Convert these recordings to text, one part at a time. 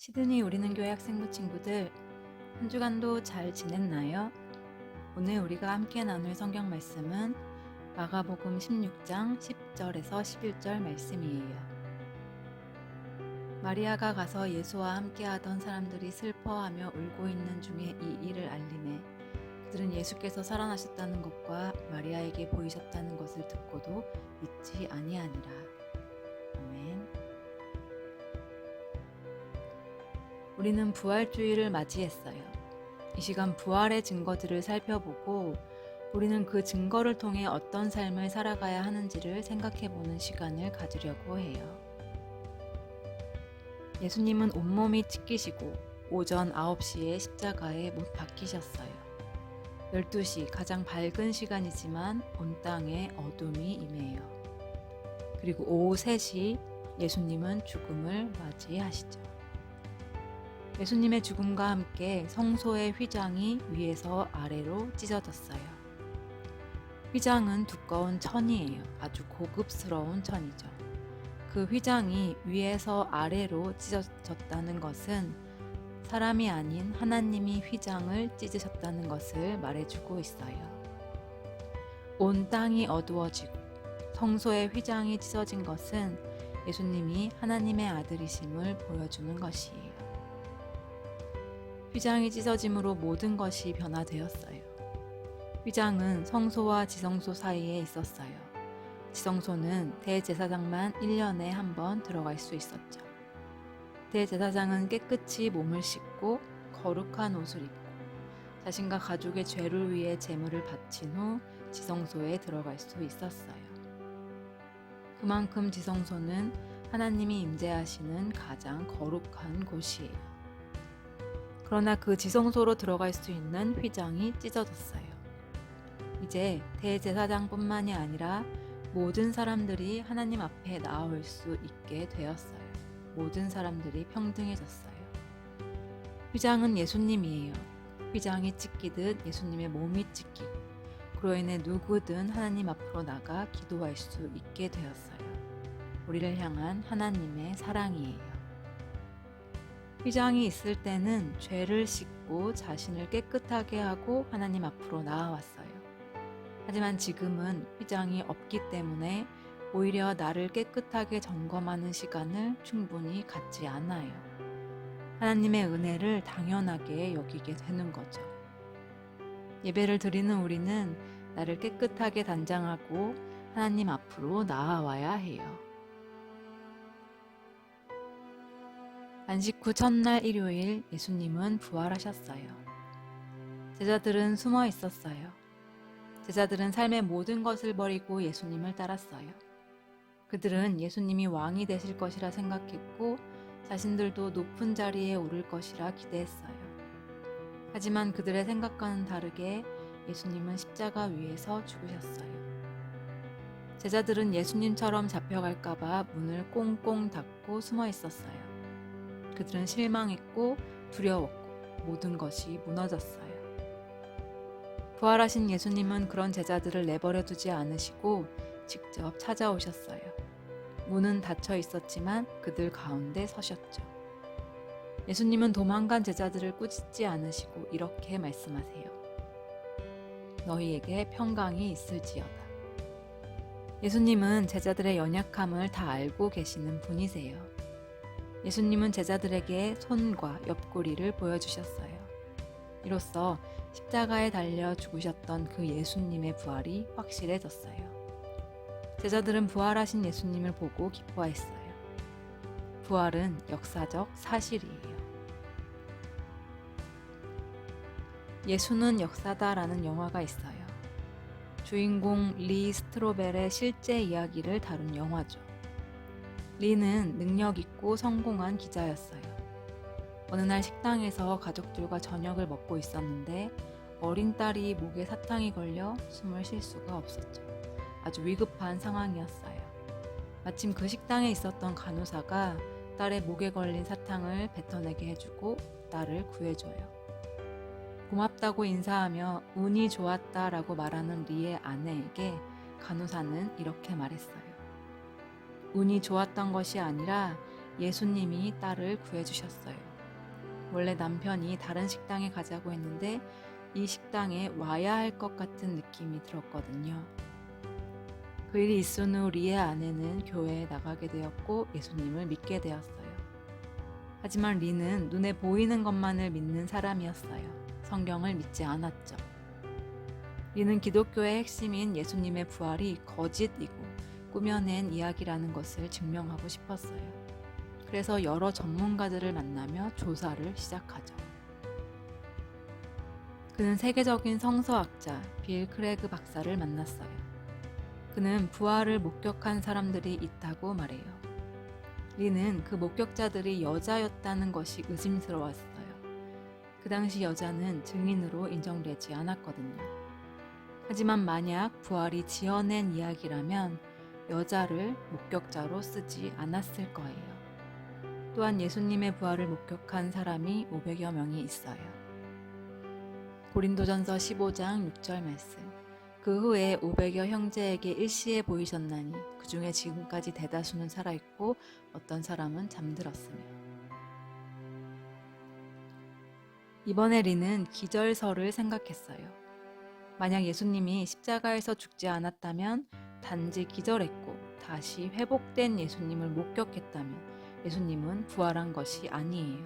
시드니 우리는 교회 학생부 친구들, 한 주간도 잘 지냈나요? 오늘 우리가 함께 나눌 성경 말씀은 마가복음 16장 10절에서 11절 말씀이에요. 마리아가 가서 예수와 함께하던 사람들이 슬퍼하며 울고 있는 중에 이 일을 알리매 그들은 예수께서 살아나셨다는 것과 마리아에게 보이셨다는 것을 듣고도 믿지 아니하니라. 아멘. 우리는 부활주의를 맞이했어요. 이 시간 부활의 증거들을 살펴보고 우리는 그 증거를 통해 어떤 삶을 살아가야 하는지를 생각해보는 시간을 가지려고 해요. 예수님은 온몸이 찢기시고 오전 9시에 십자가에 못 박히셨어요. 12시 가장 밝은 시간이지만 온 땅에 어둠이 임해요. 그리고 오후 3시 예수님은 죽음을 맞이하시죠. 예수님의 죽음과 함께 성소의 휘장이 위에서 아래로 찢어졌어요. 휘장은 두꺼운 천이에요. 아주 고급스러운 천이죠. 그 휘장이 위에서 아래로 찢어졌다는 것은 사람이 아닌 하나님이 휘장을 찢으셨다는 것을 말해주고 있어요. 온 땅이 어두워지고 성소의 휘장이 찢어진 것은 예수님이 하나님의 아들이심을 보여주는 것이에요. 휘장이 찢어짐으로 모든 것이 변화되었어요. 휘장은 성소와 지성소 사이에 있었어요. 지성소는 대제사장만 1년에 한 번 들어갈 수 있었죠. 대제사장은 깨끗이 몸을 씻고 거룩한 옷을 입고 자신과 가족의 죄를 위해 제물을 바친 후 지성소에 들어갈 수 있었어요. 그만큼 지성소는 하나님이 임재하시는 가장 거룩한 곳이에요. 그러나 그 지성소로 들어갈 수 있는 휘장이 찢어졌어요. 이제 대제사장뿐만이 아니라 모든 사람들이 하나님 앞에 나올 수 있게 되었어요. 모든 사람들이 평등해졌어요. 휘장은 예수님이에요. 휘장이 찢기듯 예수님의 몸이 찢기고 그로 인해 누구든 하나님 앞으로 나가 기도할 수 있게 되었어요. 우리를 향한 하나님의 사랑이에요. 휘장이 있을 때는 죄를 씻고 자신을 깨끗하게 하고 하나님 앞으로 나아왔어요. 하지만 지금은 휘장이 없기 때문에 오히려 나를 깨끗하게 점검하는 시간을 충분히 갖지 않아요. 하나님의 은혜를 당연하게 여기게 되는 거죠. 예배를 드리는 우리는 나를 깨끗하게 단장하고 하나님 앞으로 나아와야 해요. 안식 후 첫날 일요일 예수님은 부활하셨어요. 제자들은 숨어 있었어요. 제자들은 삶의 모든 것을 버리고 예수님을 따랐어요. 그들은 예수님이 왕이 되실 것이라 생각했고 자신들도 높은 자리에 오를 것이라 기대했어요. 하지만 그들의 생각과는 다르게 예수님은 십자가 위에서 죽으셨어요. 제자들은 예수님처럼 잡혀갈까봐 문을 꽁꽁 닫고 숨어 있었어요. 그들은 실망했고 두려웠고 모든 것이 무너졌어요. 부활하신 예수님은 그런 제자들을 내버려 두지 않으시고 직접 찾아오셨어요. 문은 닫혀 있었지만 그들 가운데 서셨죠. 예수님은 도망간 제자들을 꾸짖지 않으시고 이렇게 말씀하세요. 너희에게 평강이 있을지어다. 예수님은 제자들의 연약함을 다 알고 계시는 분이세요. 예수님은 제자들에게 손과 옆구리를 보여주셨어요. 이로써 십자가에 달려 죽으셨던 그 예수님의 부활이 확실해졌어요. 제자들은 부활하신 예수님을 보고 기뻐했어요. 부활은 역사적 사실이에요. 예수는 역사다라는 영화가 있어요. 주인공 리 스트로벨의 실제 이야기를 다룬 영화죠. 리는 능력 있고 성공한 기자였어요. 어느 날 식당에서 가족들과 저녁을 먹고 있었는데 어린 딸이 목에 사탕이 걸려 숨을 쉴 수가 없었죠. 아주 위급한 상황이었어요. 마침 그 식당에 있었던 간호사가 딸의 목에 걸린 사탕을 뱉어내게 해주고 딸을 구해줘요. 고맙다고 인사하며 운이 좋았다라고 말하는 리의 아내에게 간호사는 이렇게 말했어요. 운이 좋았던 것이 아니라 예수님이 딸을 구해주셨어요. 원래 남편이 다른 식당에 가자고 했는데 이 식당에 와야 할 것 같은 느낌이 들었거든요. 그 일이 있은 후 리의 아내는 교회에 나가게 되었고 예수님을 믿게 되었어요. 하지만 리는 눈에 보이는 것만을 믿는 사람이었어요. 성경을 믿지 않았죠. 리는 기독교의 핵심인 예수님의 부활이 거짓이고 꾸며낸 이야기라는 것을 증명하고 싶었어요. 그래서 여러 전문가들을 만나며 조사를 시작하죠. 그는 세계적인 성서학자 빌 크레그 박사를 만났어요. 그는 부활을 목격한 사람들이 있다고 말해요. 리는 그 목격자들이 여자였다는 것이 의심스러웠어요. 그 당시 여자는 증인으로 인정되지 않았거든요. 하지만 만약 부활이 지어낸 이야기라면 여자를 목격자로 쓰지 않았을 거예요. 또한 예수님의 부활을 목격한 사람이 500여 명이 있어요. 고린도전서 15장 6절 말씀. 그 후에 500여 형제에게 일시에 보이셨나니 그 중에 지금까지 대다수는 살아있고 어떤 사람은 잠들었으며. 이번에 리는 기절설을 생각했어요. 만약 예수님이 십자가에서 죽지 않았다면 단지 기절했고 다시 회복된 예수님을 목격했다면 예수님은 부활한 것이 아니에요.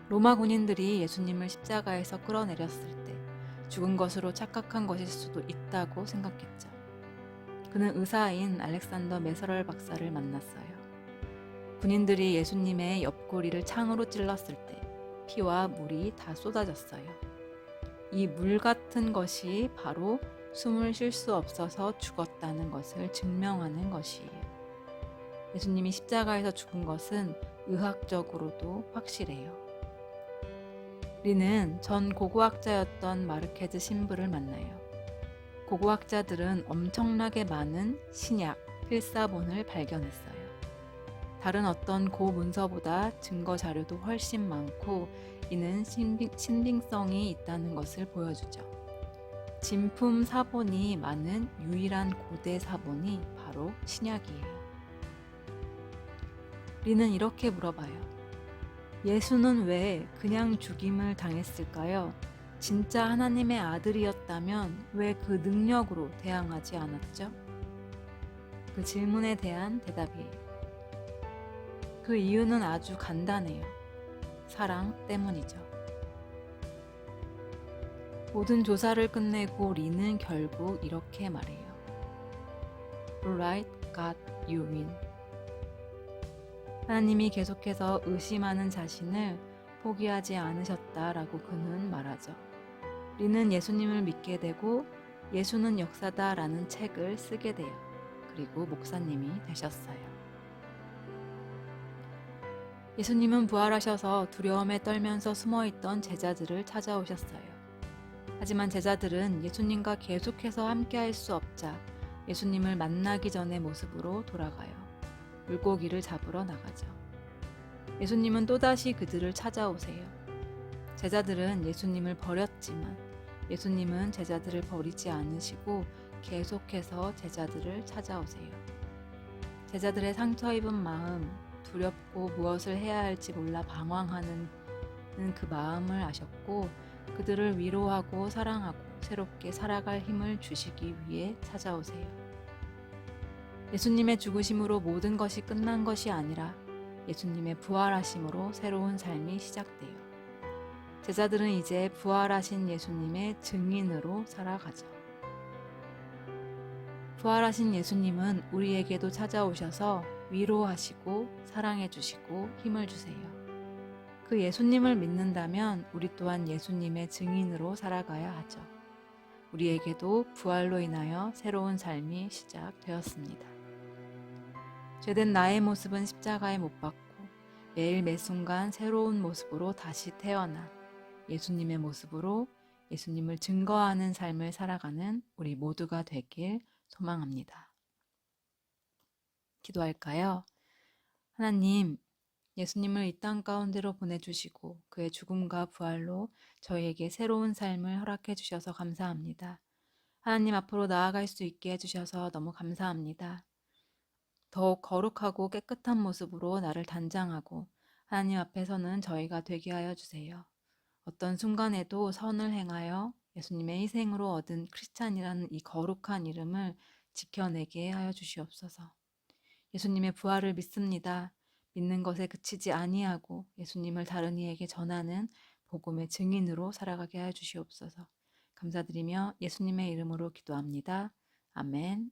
로마 군인들이 예수님을 십자가에서 끌어내렸을 때 죽은 것으로 착각한 것일 수도 있다고 생각했죠. 그는 의사인 알렉산더 메서럴 박사를 만났어요. 군인들이 예수님의 옆구리를 창으로 찔렀을 때 피와 물이 다 쏟아졌어요. 이 물 같은 것이 바로 숨을 쉴 수 없어서 죽었다는 것을 증명하는 것이에요. 예수님이 십자가에서 죽은 것은 의학적으로도 확실해요. 리는 전 고고학자였던 마르케즈 신부를 만나요. 고고학자들은 엄청나게 많은 신약, 필사본을 발견했어요. 다른 어떤 고문서보다 증거 자료도 훨씬 많고 이는 신빙성이 있다는 것을 보여주죠. 진품 사본이 많은 유일한 고대 사본이 바로 신약이에요. 리는 이렇게 물어봐요. 예수는 왜 그냥 죽임을 당했을까요? 진짜 하나님의 아들이었다면 왜 그 능력으로 대항하지 않았죠? 그 질문에 대한 대답이에요. 그 이유는 아주 간단해요. 사랑 때문이죠. 모든 조사를 끝내고 리는 결국 이렇게 말해요. Right, God, you win. 하나님이 계속해서 의심하는 자신을 포기하지 않으셨다라고 그는 말하죠. 리는 예수님을 믿게 되고 예수는 역사다라는 책을 쓰게 돼요. 그리고 목사님이 되셨어요. 예수님은 부활하셔서 두려움에 떨면서 숨어있던 제자들을 찾아오셨어요. 하지만 제자들은 예수님과 계속해서 함께할 수 없자 예수님을 만나기 전의 모습으로 돌아가요. 물고기를 잡으러 나가죠. 예수님은 또다시 그들을 찾아오세요. 제자들은 예수님을 버렸지만 예수님은 제자들을 버리지 않으시고 계속해서 제자들을 찾아오세요. 제자들의 상처 입은 마음, 두렵고 무엇을 해야 할지 몰라 방황하는 그 마음을 아셨고 그들을 위로하고 사랑하고 새롭게 살아갈 힘을 주시기 위해 찾아오세요. 예수님의 죽으심으로 모든 것이 끝난 것이 아니라 예수님의 부활하심으로 새로운 삶이 시작돼요. 제자들은 이제 부활하신 예수님의 증인으로 살아가죠. 부활하신 예수님은 우리에게도 찾아오셔서 위로하시고 사랑해 주시고 힘을 주세요. 그 예수님을 믿는다면 우리 또한 예수님의 증인으로 살아가야 하죠. 우리에게도 부활로 인하여 새로운 삶이 시작되었습니다. 죄된 나의 모습은 십자가에 못 박고 매일 매순간 새로운 모습으로 다시 태어나 예수님의 모습으로 예수님을 증거하는 삶을 살아가는 우리 모두가 되길 소망합니다. 기도할까요? 하나님, 예수님을 이 땅 가운데로 보내주시고 그의 죽음과 부활로 저희에게 새로운 삶을 허락해 주셔서 감사합니다. 하나님 앞으로 나아갈 수 있게 해주셔서 너무 감사합니다. 더욱 거룩하고 깨끗한 모습으로 나를 단장하고 하나님 앞에서는 저희가 되게 하여 주세요. 어떤 순간에도 선을 행하여 예수님의 희생으로 얻은 크리스찬이라는 이 거룩한 이름을 지켜내게 하여 주시옵소서. 예수님의 부활을 믿습니다. 믿는 것에 그치지 아니하고 예수님을 다른 이에게 전하는 복음의 증인으로 살아가게 하여 주시옵소서. 감사드리며 예수님의 이름으로 기도합니다. 아멘.